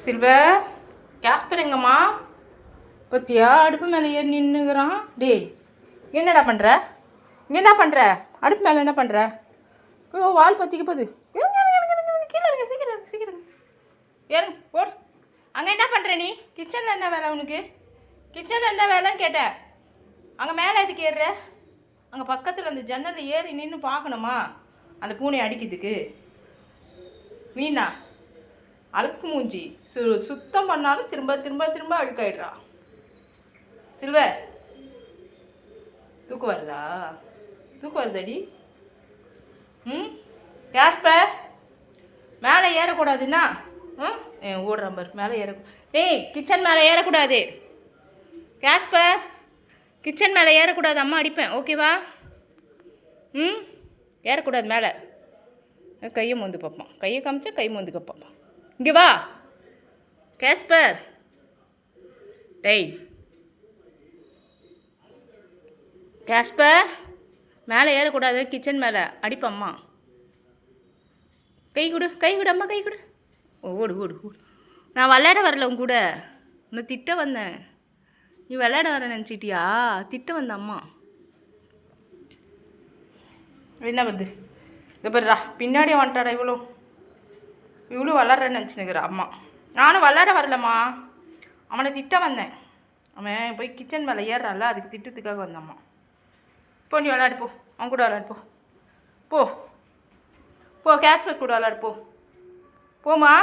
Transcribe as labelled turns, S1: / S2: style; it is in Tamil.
S1: சில்வர் கேஸ்பர் எங்கம்மா பத்தியா அடுப்பு மேலே ஏறி நின்றுக்கிறான். டேய் என்னடா பண்ணுற? என்ன பண்ணுற? அடுப்பு மேலே என்ன பண்ணுற? ஐயோ வால் பற்றிக்க போகுது. கீழே இருங்க, சீக்கிரம் சீக்கிரம் ஏறுங்க போடு. அங்கே என்ன பண்ணுற நீ? கிச்சனில் என்ன வேலை உனக்கு? கிச்சனில் என்ன வேலைன்னு கேட்டேன். அங்கே மேலே எதுக்கு ஏறுற? அங்கே பக்கத்தில் அந்த ஜன்னலில் ஏறி நின்று பார்க்கணுமா அந்த பூனை அடிக்கிறதுக்கு? நீனா அழுக்கு மூஞ்சி சுத்தம் பண்ணாலும் திரும்ப திரும்ப திரும்ப அழுக்காயிடுறா. சில்வர் தூக்கம் வருதா? தூக்கம் வருதாடி? கேஸ்பர் மேலே ஏறக்கூடாதுன்னா ஓடுறான் பாரு. மேலே ஏற டேய் கிச்சன் மேலே ஏறக்கூடாது. கேஸ்பர் கிச்சன் மேலே ஏறக்கூடாது, அம்மா அடிப்பேன் ஓகேவா? ஏறக்கூடாது மேலே. கையை மோந்து பார்ப்பான். கையை காமிச்சா கை மோந்து பார்ப்பான். இங்கே வா கேஸ்பர். டேய் கேஸ்பர் மேலே ஏறக்கூடாது, கிச்சன் மேலே அடிப்பம்மா. கை கொடு கை கொடு அம்மா கை கொடு. ஓடு ஓடு ஓடு. நான் விளையாட வரல உன் கூட, உன்னை திட்ட வந்தேன். நீ விளையாட வர நினச்சிட்டியா? திட்ட வந்த அம்மா. என்ன வந்து இந்த பாருடா பின்னாடியே வந்துட்டாடா. இவ்வளோ விளாட்றேன்னு நினச்சினுக்கிறா அம்மா. நானும் விளாட வரலம்மா, அவனை திட்ட வந்தேன். அவன் போய் கிச்சன் மேலே ஏறான்ல, அதுக்கு திட்டத்துக்காக வந்தம்மா. போ நீ விளாடு போ, அவன் கூட விளாடு போ. போ போ கேஸ்பர் கூட விளாடு போ. போம்மா.